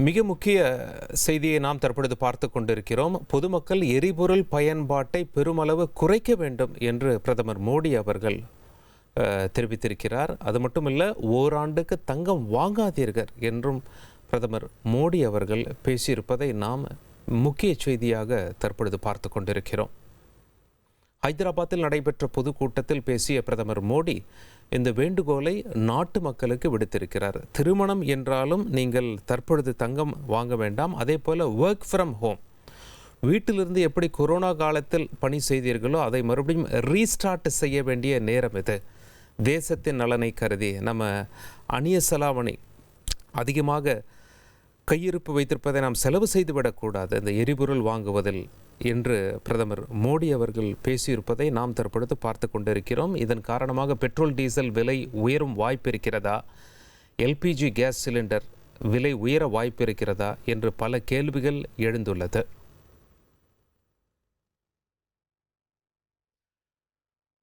மிக முக்கிய செய்தியை நாம் தற்பொழுது பார்த்து கொண்டிருக்கிறோம். பொதுமக்கள் எரிபொருள் பயன்பாட்டை பெருமளவு குறைக்க வேண்டும் என்று பிரதமர் மோடி அவர்கள் தெரிவித்திருக்கிறார். அது மட்டுமல்ல, ஓராண்டுக்கு தங்கம் வாங்காதீர்கள் என்றும் பிரதமர் மோடி அவர்கள் பேசியிருப்பதை நாம் முக்கிய செய்தியாக தற்பொழுது பார்த்து கொண்டிருக்கிறோம். ஹைதராபாத்தில் நடைபெற்ற பொதுக்கூட்டத்தில் பேசிய பிரதமர் மோடி இந்த வேண்டுகோளை நாட்டு மக்களுக்கு விடுத்திருக்கிறார். திருமணம் என்றாலும் நீங்கள் தற்பொழுது தங்கம் வாங்க வேண்டாம். அதே போல் ஒர்க் ஃப்ரம் ஹோம், வீட்டிலிருந்து எப்படி கொரோனா காலத்தில் பணி செய்தீர்களோ அதை மறுபடியும் ரீஸ்டார்ட் செய்ய வேண்டிய நேரம் இது. தேசத்தின் நலனை கருதி நம்ம அந்நிய செலாவணி அதிகமாக கையிருப்பு வைத்திருப்பதை நாம் செலவு செய்துவிடக்கூடாது இந்த எரிபொருள் வாங்குவதில் என்று பிரதமர் மோடி அவர்கள் பேசியிருப்பதை நாம் தற்பொழுது பார்த்து கொண்டிருக்கிறோம். இதன் காரணமாக பெட்ரோல் டீசல் விலை உயரும் வாய்ப்பு இருக்கிறதா, எல்பிஜி கேஸ் சிலிண்டர் விலை உயர வாய்ப்பு இருக்கிறதா என்று பல கேள்விகள் எழுந்துள்ளது.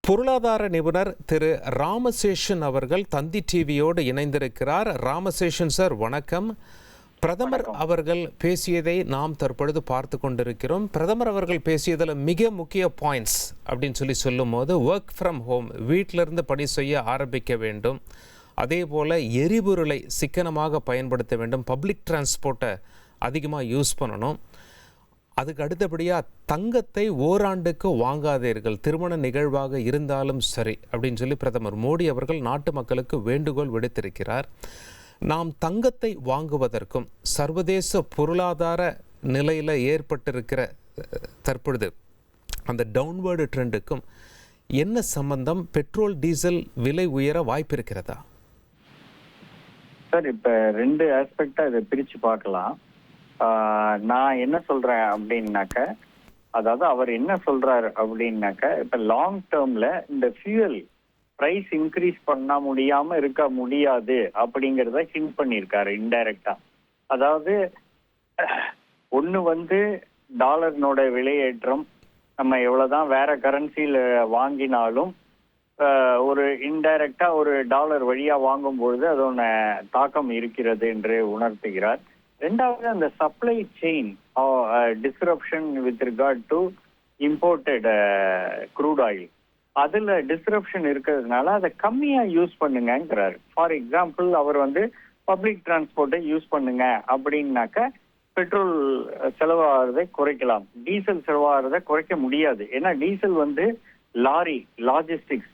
பொருளாதார நிபுணர் திரு ராமசேஷன் அவர்கள் தந்தி டிவியோடு இணைந்திருக்கிறார். ராமசேஷன் சார், வணக்கம். பிரதமர் அவர்கள் பேசியதை நாம் தற்பொழுது பார்த்து கொண்டிருக்கிறோம். பிரதமர் அவர்கள் பேசியதில் மிக முக்கிய பாயிண்ட்ஸ் அப்படின்னு சொல்லும் போது, ஒர்க் ஃப்ரம் ஹோம், வீட்டிலிருந்து பணி செய்ய ஆரம்பிக்க வேண்டும். அதே போல் எரிபொருளை சிக்கனமாக பயன்படுத்த வேண்டும். பப்ளிக் டிரான்ஸ்போர்ட்டை அதிகமாக யூஸ் பண்ணணும். அதுக்கு அடுத்தபடியாக தங்கத்தை ஓராண்டுக்கு வாங்காதீர்கள், திருமண நிகழ்வாக இருந்தாலும் சரி அப்படின்னு பிரதமர் மோடி அவர்கள் நாட்டு மக்களுக்கு வேண்டுகோள் விடுத்திருக்கிறார். நாம் தங்கத்தை வாங்குவதற்கும் சர்வதேச பொருளாதார நிலையில் ஏற்பட்டிருக்கிற தற்பொழுது அந்த டவுன்வேர்டு ட்ரெண்டுக்கும் என்ன சம்பந்தம்? பெட்ரோல் டீசல் விலை உயர வாய்ப்பு இருக்கிறதா? சார், இப்ப ரெண்டு ஆஸ்பெக்டா இதை பிரிச்சு பார்க்கலாம். நான் என்ன சொல்றேன் அப்படின்னாக்க, அதாவது அவர் என்ன சொல்றாரு அப்படின்னாக்க, இப்ப லாங் டேர்ம்ல இந்த ஃபியூயல் பிரைஸ் இன்க்ரீஸ் பண்ண முடியாம இருக்க முடியாது அப்படிங்கிறத ஹிண்ட் பண்ணியிருக்காரு இன்டைரக்டா. அதாவது ஒண்ணு டாலர்னோட விலையேற்றம் நம்ம எவ்வளவுதான் வேற கரன்சியில வாங்கினாலும் ஒரு இன்டைரக்டா ஒரு டாலர் வழியா வாங்கும் பொழுது அதோட தாக்கம் இருக்கிறது என்று உணர்த்துகிறார். ரெண்டாவது, அந்த supply chain disruption with regard to imported crude oil, அதுல டிஸ்ரப்ஷன் இருக்கிறதுனால அதை கம்மியா யூஸ் பண்ணுங்கிறாரு. ஃபார் எக்ஸாம்பிள், அவர் பப்ளிக் டிரான்ஸ்போர்ட்டை யூஸ் பண்ணுங்க அப்படின்னாக்க பெட்ரோல் செலவாகிறதை குறைக்கலாம், டீசல் செலவாகிறதை குறைக்க முடியாது. ஏன்னா diesel lorry, logistics,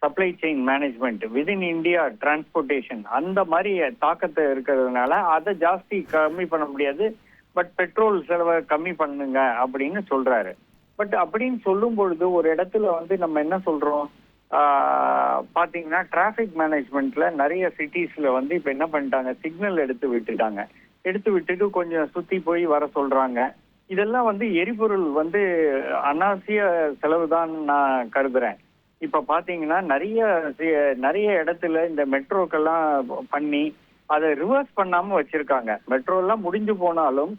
supply chain management, within India transportation, அந்த மாதிரி தாக்கத்தை இருக்கிறதுனால அதை ஜாஸ்தி கம்மி பண்ண முடியாது. பட் பெட்ரோல் செலவை கம்மி பண்ணுங்க அப்படின்னு சொல்றாரு. பட் அப்படின்னு சொல்லும் பொழுது ஒரு இடத்துல நம்ம என்ன சொல்றோம், பாத்தீங்கன்னா டிராபிக் மேனேஜ்மெண்ட்ல நிறைய சிட்டிஸ்ல இப்ப என்ன பண்ணிட்டாங்க, சிக்னல் எடுத்து விட்டுட்டு கொஞ்சம் சுத்தி போய் வர சொல்றாங்க. இதெல்லாம் எரிபொருள் அனாவசிய செலவுதான் நான் கருதுறேன். இப்ப பாத்தீங்கன்னா நிறைய இடத்துல இந்த மெட்ரோக்கெல்லாம் பண்ணி அதை ரிவர்ஸ் பண்ணாம வச்சிருக்காங்க. மெட்ரோ எல்லாம் முடிஞ்சு போனாலும்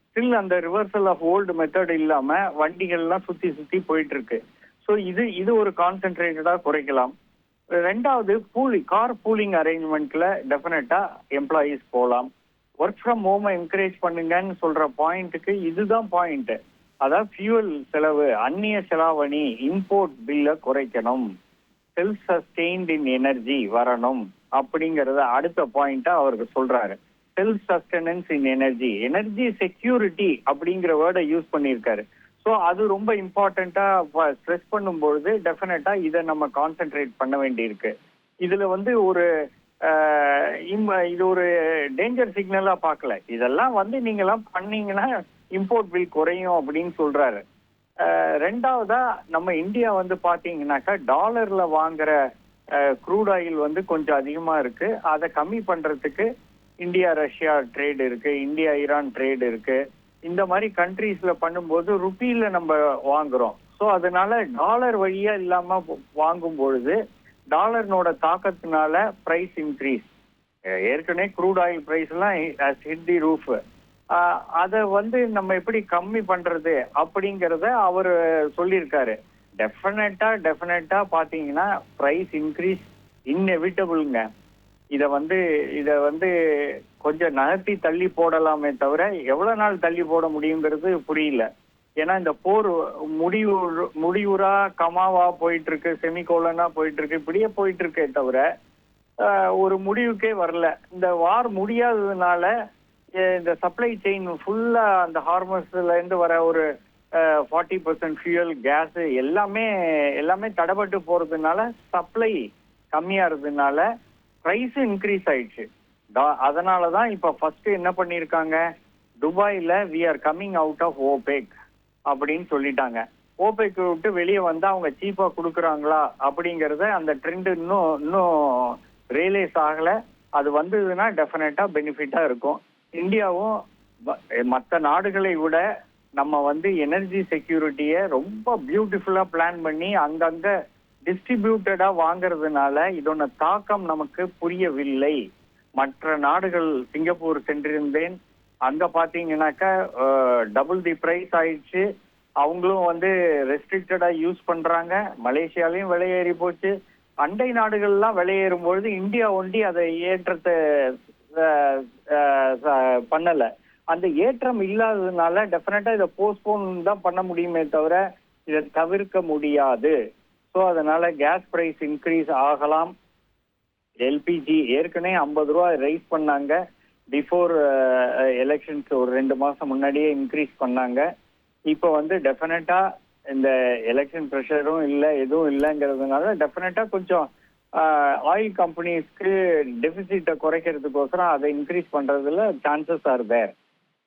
ஸ்டில் அந்த ரிவர்சல் ஆஃப் ஓல்டு மெத்தட் இல்லாம வண்டிகள்லாம் சுத்தி போயிட்டு இருக்கு. ஸோ இது ஒரு கான்சென்ட்ரேட்டடா குறைக்கலாம். ரெண்டாவது, கார் பூலிங் அரேஞ்ச்மெண்ட்ல டெஃபினட்டா எம்ப்ளாயீஸ் போகலாம். ஒர்க் ஃப்ரம் ஹோமை என்கரேஜ் பண்ணுங்கன்னு சொல்ற பாயிண்ட்டுக்கு இதுதான் பாயிண்ட். அதாவது ஃபியூவல் செலவு, அந்நிய செலாவணி, இம்போர்ட் பில்ல குறைக்கணும், செல்ஃப் சஸ்டெயின்ட் இன் எனர்ஜி வரணும் அப்படிங்கறத அடுத்த பாயிண்டா அவருக்கு சொல்றாரு. செல்ஃப் சஸ்டெனன்ஸ் இன் எனர்ஜி, எனர்ஜி செக்யூரிட்டி அப்படிங்கிற வேர்டை யூஸ் பண்ணியிருக்காரு. ஸோ அது ரொம்ப இம்பார்ட்டண்டா ஸ்ட்ரெஸ் பண்ணும்பொழுது டெஃபினட்டா இதை நம்ம கான்சென்ட்ரேட் பண்ண வேண்டியிருக்கு. இதுல இது ஒரு டேஞ்சர் சிக்னலா பார்க்கல. இதெல்லாம் நீங்கெல்லாம் பண்ணீங்கன்னா இம்போர்ட் பில் குறையும் அப்படின்னு சொல்றாரு. ரெண்டாவதா, நம்ம இந்தியா பாத்தீங்கன்னாக்கா டாலர்ல வாங்குற க்ரூட் ஆயில் கொஞ்சம் அதிகமா இருக்கு. அதை கம்மி பண்றதுக்கு இந்தியா ரஷ்யா ட்ரேட் இருக்கு, இந்தியா ஈரான் ட்ரேட் இருக்கு. இந்த மாதிரி கண்ட்ரீஸ்ல பண்ணும்போது ருப்பியில நம்ம வாங்குறோம். ஸோ அதனால டாலர் வழியா இல்லாம வாங்கும் பொழுது டாலர்னோட தாக்கத்தினால பிரைஸ் இன்க்ரீஸ். ஏற்கனவே க்ரூட் ஆயில் பிரைஸ் எல்லாம் ஹிட் தி ரூஃப். அதை நம்ம எப்படி கம்மி பண்றது அப்படிங்கறத அவர் சொல்லியிருக்காரு. டெஃபினட்டா பாத்தீங்கன்னா பிரைஸ் இன்க்ரீஸ் இன்னெவிட்டபிள்ங்க. இத வந்து கொஞ்சம் நகர்த்தி தள்ளி போடலாமே தவிர எவ்வளவு நாள் தள்ளி போட முடியுங்கிறது புரியல. ஏன்னா இந்த போர் முடிவுறா கமாவா போயிட்டு இருக்கு, செமிகோலனா போயிட்டு இருக்கு, இப்படியே போயிட்டு இருக்கே தவிர ஒரு முடிவுக்கே வரல. இந்த வார் முடியாததுனால இந்த சப்ளை செயின் ஃபுல்லா அந்த ஹார்மஸ்ல இருந்து வர ஒரு 40% ஃபியூயல், கேஸ் எல்லாமே தடைபட்டு போறதுனால சப்ளை கம்மியா இருந்ததுனால பிரைஸ் இன்க்ரீஸ் ஆயிடுச்சு. அதனாலதான் இப்ப ஃபர்ஸ்ட் என்ன பண்ணிருக்காங்க, துபாயில we are coming out of OPEC அப்படின்னு சொல்லிட்டாங்க. ஓபெக் விட்டு வெளியே வந்தா அவங்க சீப்பா கொடுக்குறாங்களா அப்படிங்கறத அந்த ட்ரெண்ட் இன்னும் ரியலைஸ் ஆகல. அது வந்ததுன்னா டெஃபினட்டா பெனிஃபிட்டா இருக்கும். இந்தியாவும் மற்ற நாடுகளை விட நம்ம வந்து எனர்ஜி செக்யூரிட்டியை ரொம்ப பியூட்டிஃபுல்லா பிளான் பண்ணி அங்கங்க டிஸ்ட்ரிபியூட்டடா வாங்குறதுனால இதோட தாக்கம் நமக்கு புரியவில்லை. மற்ற நாடுகள், சிங்கப்பூர் சென்றிருந்தேன், அங்க பாத்தீங்கன்னாக்கா டபுள் தி பிரைஸ் ஆயிடுச்சு. அவங்களும் வந்து ரெஸ்ட்ரிக்டடா யூஸ் பண்றாங்க. மலேசியாலையும் விலையேறி போச்சு. அண்டை நாடுகள்லாம் விலையேறும் பொழுது இந்தியா ஒண்டி அதை ஏற்றத்தை பண்ணல. அந்த ஏற்றம் இல்லாததுனால டெஃபினட்டா இதை போஸ்ட்போன் தான் பண்ண முடியுமே தவிர இதை தவிர்க்க முடியாது. ஸோ அதனால கேஸ் பிரைஸ் இன்க்ரீஸ் ஆகலாம். எல்பிஜி ஏற்கனவே 50 ரூபா ரைஸ் பண்ணாங்க. பிஃபோர் எலெக்ஷன்ஸ் ஒரு 2 மாசம் முன்னாடியே இன்க்ரீஸ் பண்ணாங்க. இப்போ வந்து டெஃபினட்டா இந்த எலெக்ஷன் ப்ரெஷரும் இல்லை, எதுவும் இல்லைங்கிறதுனால டெஃபினட்டா கொஞ்சம் ஆயில் கம்பெனிஸ்க்கு டெபிசிட்டை குறைக்கிறதுக்கோசரம் அதை இன்க்ரீஸ் பண்றதுல சான்சஸ் ஆர் தேர்.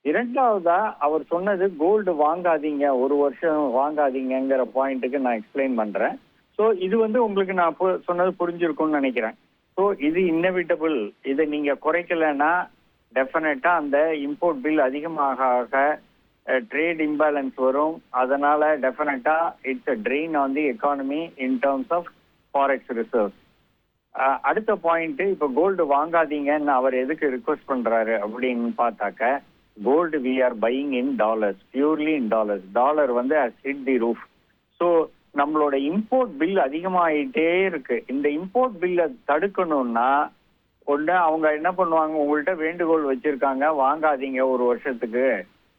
இரண்டாவதா அவர் சொன்னது கோல்டு வாங்காதீங்க, ஒரு வருஷம் வாங்காதீங்கிற பாயிண்ட்டுக்கு நான் எக்ஸ்பிளைன் பண்றேன். ஸோ இது வந்து உங்களுக்கு நான் சொன்னது புரிஞ்சிருக்கும்னு நினைக்கிறேன். ஸோ இது இன்னெவிட்டபிள். இதை நீங்க குறைக்கலன்னா டெஃபினட்டா அந்த இம்போர்ட் பில் அதிகமாக ஆக ட்ரேட் இம்பேலன்ஸ் வரும். அதனால definitely it's a drain on the economy in terms of forex reserve. அடுத்த பாயிண்ட், இப்போ கோல்டு வாங்காதீங்கன்னு அவர் எதுக்கு ரிக்வெஸ்ட் பண்றாரு அப்படின்னு பார்த்தாக்க, gold we are buying in dollars, purely in dollars. Dollar வந்து has hit the roof. So நம்மளோட இம்போர்ட் பில் அதிகமாயிட்டே இருக்கு. இந்த இம்போர்ட் பில்லை தடுக்கணும்னா ஒன்று அவங்க என்ன பண்ணுவாங்க, உங்கள்கிட்ட வேண்டுகோள் வச்சிருக்காங்க வாங்காதீங்க ஒரு வருஷத்துக்கு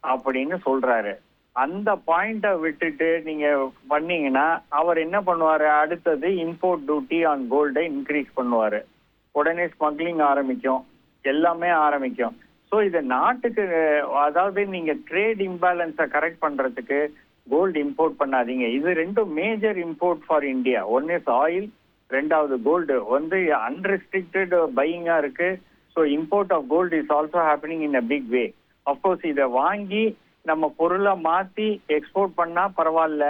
அப்படின்னு சொல்றாரு. அந்த பாயிண்ட விட்டுட்டு நீங்க பண்ணீங்கன்னா அவர் என்ன பண்ணுவாரு, அடுத்தது இம்போர்ட் டியூட்டி ஆன் கோல்டை இன்க்ரீஸ் பண்ணுவாரு. உடனே ஸ்மக்லிங் ஆரம்பிக்கும், எல்லாமே ஆரம்பிக்கும். ஸோ இதை நாட்டுக்கு, அதாவது நீங்க ட்ரேட் இம்பேலன்ஸை கரெக்ட் பண்றதுக்கு கோல்டு இம்போர்ட் பண்ணாதீங்க. இது ரெண்டும் major import for India. One is oil, ரெண்டாவது கோல்டு வந்து அன்ரெஸ்ட்ரிக்டட் பையிங்கா இருக்கு. So import of gold is also happening in a big way. Of course இதை வாங்கி நம்ம பொருளை மாத்தி எக்ஸ்போர்ட் பண்ணா பரவாயில்ல.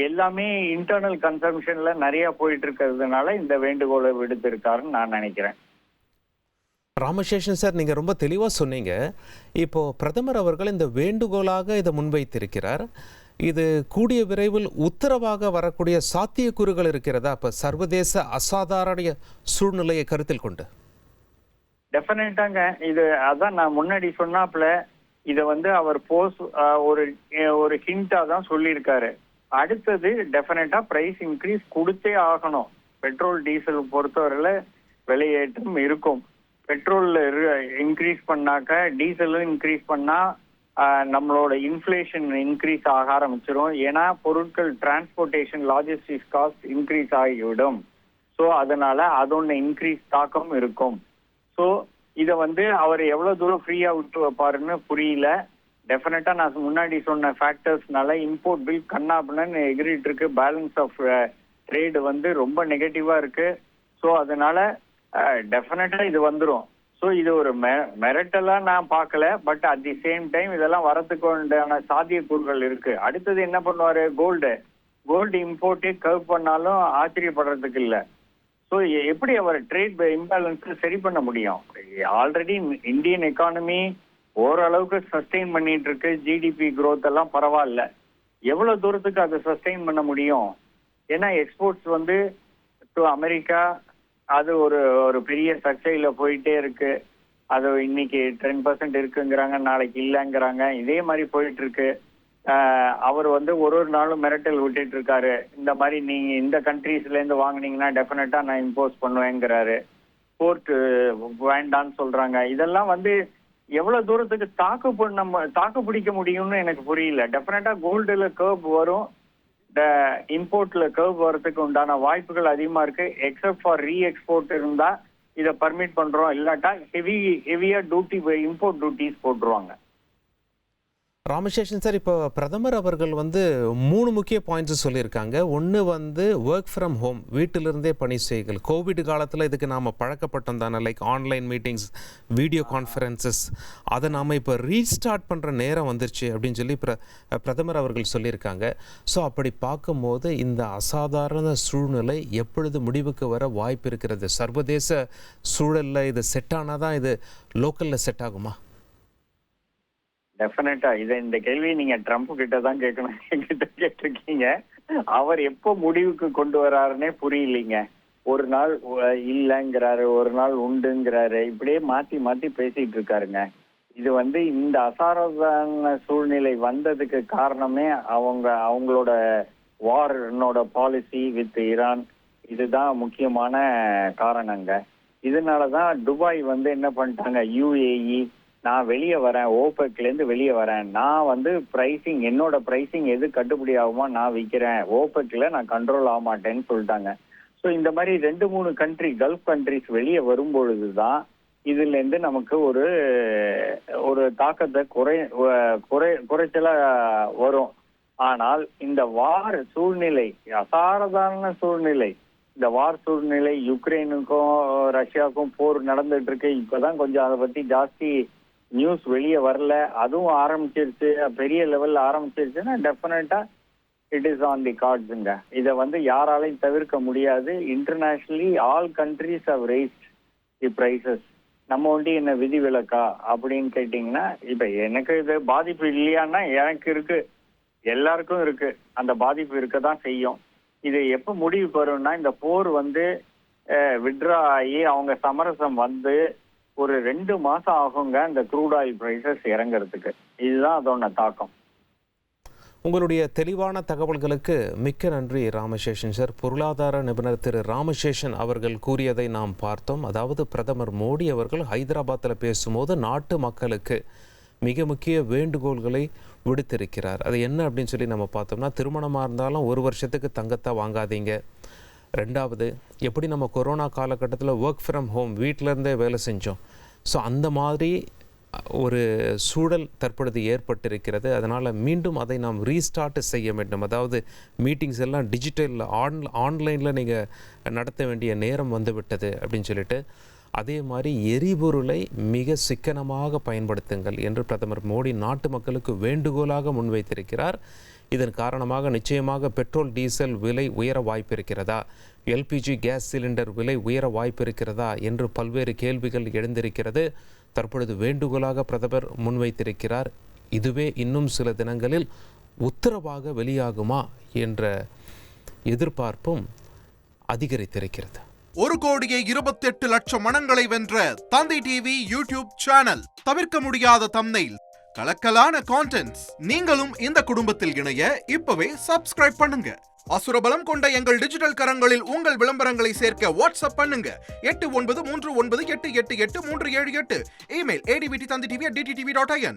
எல்லாமே இன்டர்னல் கன்சம்ஷன்ல நிறைய போயிட்டு இருக்கிறதுனால இந்த வேண்டுகோளை விடுத்திருக்காருன்னு நான் நினைக்கிறேன். ராமசேஷன் சார், நீங்கள் ரொம்ப தெளிவாக சொன்னீங்க. இப்போது பிரதமர் அவர்கள் இந்த வேண்டுகோளாக இதை முன்வைத்திருக்கிறார். இது கூடிய விரைவில் உத்தரவாக வரக்கூடிய சாத்தியக்கூறுகள் இருக்கிறதா? இப்போ சர்வதேச அசாதாரண சூழ்நிலையை கருத்தில் கொண்டு டெஃபினட்டாங்க. இது அதான் நான் முன்னாடி சொன்னாப்புல, இதை வந்து அவர் ஒரு ஹிண்டா தான் சொல்லியிருக்காரு. அடுத்தது டெஃபினட்டா பிரைஸ் இன்க்ரீஸ் கொடுத்தே ஆகணும். பெட்ரோல் டீசல் பொறுத்தவரையில விலையேற்றம் இருக்கும். பெட்ரோல் இன்க்ரீஸ் பண்ணாக்க டீசலும் இன்க்ரீஸ் பண்ணா நம்மளோட இன்ஃப்ளேஷன் இன்க்ரீஸ் ஆக ஆரம்பிச்சிடும். ஏன்னா பொருட்கள் டிரான்ஸ்போர்ட்டேஷன், லாஜிஸ்டிக்ஸ் காஸ்ட் இன்க்ரீஸ் ஆகிவிடும். ஸோ அதனால அதோட இன்க்ரீஸ் தாக்கம் இருக்கும். ஸோ இதை வந்து அவர் எவ்வளவு தூரம் ஃப்ரீயா விட்டு வைப்பாருன்னு புரியல. டெஃபினட்டா நான் முன்னாடி சொன்ன ஃபேக்டர்ஸ்னால இம்போர்ட் பில் கண்ணாபின்னு எகிரிட்டு இருக்கு. பேலன்ஸ் ஆஃப் ட்ரேடு வந்து ரொம்ப நெகட்டிவா இருக்கு. ஸோ அதனால டெஃபினட்டா இது வந்துடும். ஸோ இது ஒரு மிரட்டலா நான் பார்க்கல. But at the same time இதெல்லாம் வரத்துக்கு உண்டான சாத்தியக்கூறுகள் இருக்கு. அடுத்தது என்ன பண்ணுவாரு, கோல்டு இம்போர்ட்டே கர்வ் பண்ணாலும் ஆச்சரியப்படுறதுக்கு இல்லை. ஸோ எப்படி அவர் ட்ரேட் இம்பேலன்ஸ் சரி பண்ண முடியும்? ஆல்ரெடி இந்தியன் எக்கானமி ஓரளவுக்கு சஸ்டெயின் பண்ணிட்டு இருக்கு. ஜிடிபி growth எல்லாம் பரவாயில்ல. எவ்வளவு தூரத்துக்கு அதை சஸ்டெயின் பண்ண முடியும்? ஏன்னா எக்ஸ்போர்ட்ஸ் வந்து டு அமெரிக்கா அது ஒரு பெரிய சர்ச்சையில போயிட்டே இருக்கு. அது இன்னைக்கு 10% இருக்குங்கிறாங்க, நாளைக்கு இல்லைங்கிறாங்க. இதே மாதிரி போயிட்டு இருக்கு. அவர் வந்து ஒரு நாளும் மிரட்டல் விட்டுட்டு இருக்காரு. இந்த மாதிரி நீங்க இந்த கண்ட்ரீஸ்ல இருந்து வாங்கினீங்கன்னா டெஃபினட்டா நான் இம்போஸ் பண்ணுவேங்கிறாரு. எக்ஸ்போர்ட் வேண்டான்னு சொல்றாங்க. இதெல்லாம் வந்து எவ்வளவு தூரத்துக்கு தாக்கு பிடிக்க முடியும்னு எனக்கு புரியல. டெஃபினட்டா கோல்டுல கர்வ் வரும், இம்போர்ட்ல கர்வ் வரதுக்கு உண்டான வாய்ப்புகள் அதிகமா இருக்கு. எக்ஸப்ட் ஃபார் ரீ எக்ஸ்போர்ட் இருந்தா இதை பர்மிட் பண்றோம், இல்லாட்டா ஹெவியா இம்போர்ட் டியூட்டிஸ் போட்டுருவாங்க. ராமசேஷன் சார், இப்போ பிரதமர் அவர்கள் வந்து 3 முக்கிய பாயிண்ட்ஸ் சொல்லியிருக்காங்க. ஒன்று வந்து ஒர்க் ஃப்ரம் ஹோம், வீட்டிலிருந்தே பணி செய்கள். கோவிட் காலத்தில் இதுக்கு நாம் பழக்கப்பட்டோம் தானே, like online meetings, video conferences. அதை நாம் இப்போ ரீஸ்டார்ட் பண்ணுற நேரம் வந்துருச்சு அப்படின்னு சொல்லி பிரதமர் அவர்கள் சொல்லியிருக்காங்க. ஸோ அப்படி பார்க்கும்போது இந்த அசாதாரண சூழ்நிலை எப்பொழுது முடிவுக்கு வர வாய்ப்பு இருக்கிறது? சர்வதேச சூழலில் இது செட் ஆனால் தான் இது லோக்கலில் செட் ஆகுமா? டெஃபினட்டா இந்த கேள்வி நீங்க ட்ரம்ப் கிட்ட தான் கேட்கணும், என்கிட்ட கேட்டிருக்கீங்க. அவர் எப்போ முடிவுக்கு கொண்டு வராருன்னே புரியலீங்க. ஒரு நாள் இல்லைங்கிறாரு, ஒரு நாள் உண்டுங்கிறாரு, இப்படியே மாத்தி மாத்தி பேசிட்டு இருக்காருங்க. இது வந்து இந்த அசாதாரண சூழ்நிலை வந்ததுக்கு காரணமே அவங்களோட வார்னோட பாலிசி வித் ஈரான். இதுதான் முக்கியமான காரணங்க. இதனாலதான் துபாய் வந்து என்ன பண்ணிட்டாங்க, UAE நான் வெளியே வரேன், ஓபெக்ல இருந்து வெளியே வரேன், நான் வந்து என்னோட பிரைசிங் எது கட்டுப்படி ஆகுமா நான் விற்கிறேன், ஓபெக்ல நான் கண்ட்ரோல் ஆக மாட்டேன்னு சொல்லிட்டாங்க. ஸோ இந்த மாதிரி 2-3 கண்ட்ரி, கல்ஃப் கண்ட்ரிஸ் வெளியே வரும்பொழுதுதான் இதுல இருந்து நமக்கு ஒரு தாக்கத்தை குறைச்சலா வரும். ஆனால் இந்த வார் சூழ்நிலை, அசாதாரண சூழ்நிலை, இந்த வார் சூழ்நிலை, யுக்ரைனுக்கும் ரஷ்யாவுக்கும் போர் நடந்துட்டு இருக்கு. இப்பதான் கொஞ்சம் அதை பத்தி ஜாஸ்தி நியூஸ் வெளியே வரல, அதுவும் ஆரம்பிச்சிருச்சு, பெரிய லெவல்ல ஆரம்பிச்சிருச்சுன்னா டெஃபினட்டா இட் இஸ் ஆன் தி கார்ட்ஸுங்க. இதை வந்து யாராலையும் தவிர்க்க முடியாது. Internationally all countries have raised the prices. நம்ம ஒண்டி என்ன விதிவிலக்கா அப்படின்னு கேட்டீங்கன்னா, இப்ப எனக்கு இது பாதிப்பு இல்லையான்னா எனக்கு இருக்கு, எல்லாருக்கும் இருக்கு, அந்த பாதிப்பு இருக்கதான் செய்யும். இது எப்ப முடிவுக்கு வரும்னா, இந்த போர் வந்து விட்ரா ஆகி அவங்க சமரசம் வந்து ஒரு 2 மாசம் ஆகுங்க இந்த க்ரூட் ஆயில் பிரைசஸ் இறங்குறதுக்கு. இதுதான் அதோட தாக்கம். உங்களுடைய தெளிவான தகவல்களுக்கு மிக்க நன்றி ராமசேஷன் சார். பொருளாதார நிபுணர் திரு ராமசேஷன் அவர்கள் கூறியதை நாம் பார்த்தோம். அதாவது பிரதமர் மோடி அவர்கள் ஹைதராபாத்தில் பேசும்போது நாட்டு மக்களுக்கு மிக முக்கிய வேண்டுகோள்களை விடுத்திருக்கிறார். அது என்ன அப்படின்னு சொல்லி நம்ம பார்த்தோம்னா, திருமணமாக இருந்தாலும் 1 வருஷத்துக்கு தங்கத்தை வாங்காதீங்க. 2வது, எப்படி நம்ம கொரோனா காலகட்டத்தில் ஒர்க் ஃப்ரம் ஹோம், வீட்டிலேருந்தே வேலை செஞ்சோம். ஸோ அந்த மாதிரி ஒரு சூழல் தற்பொழுது ஏற்பட்டிருக்கிறது. அதனால் மீண்டும் அதை நாம் ரீஸ்டார்ட் செய்ய வேண்டும். அதாவது மீட்டிங்ஸ் எல்லாம் டிஜிட்டல் ஆன்லைனில் நீங்கள் நடத்த வேண்டிய நேரம் வந்துவிட்டது அப்படின்னு சொல்லிட்டு, அதே மாதிரி எரிபொருளை மிக சிக்கனமாக பயன்படுத்துங்கள் என்று பிரதமர் மோடி நாட்டு மக்களுக்கு வேண்டுகோளாக முன்வைத்திருக்கிறார். இதன் காரணமாக நிச்சயமாக பெட்ரோல் டீசல் விலை உயர வாய்ப்பு இருக்கிறதா, LPG கேஸ் சிலிண்டர் விலை உயர வாய்ப்பு இருக்கிறதா என்று பல்வேறு கேள்விகள் எழுந்திருக்கிறது. தற்பொழுது வேண்டுகோளாக பிரதமர் முன்வைத்திருக்கிறார். இதுவே இன்னும் சில தினங்களில் உத்தரவாக வெளியாகுமா என்ற எதிர்பார்ப்பும் அதிகரித்திருக்கிறது. 1,28,00,000 மனங்களை வென்ற தந்தி டிவி யூடியூப் சேனல். தவிர்க்க முடியாத தம்ப்நெயில், கலக்கலான கான்டென்ட்ஸ். நீங்களும் இந்த குடும்பத்தில் இணைய இப்பவே சப்ஸ்கிரைப் பண்ணுங்க. அசுரபலம் கொண்ட எங்கள் டிஜிட்டல் கரங்களில் உங்கள் விளம்பரங்களை சேர்க்க வாட்ஸ்அப் பண்ணுங்க. 8939888838. Email advtthanditv@dttv.in.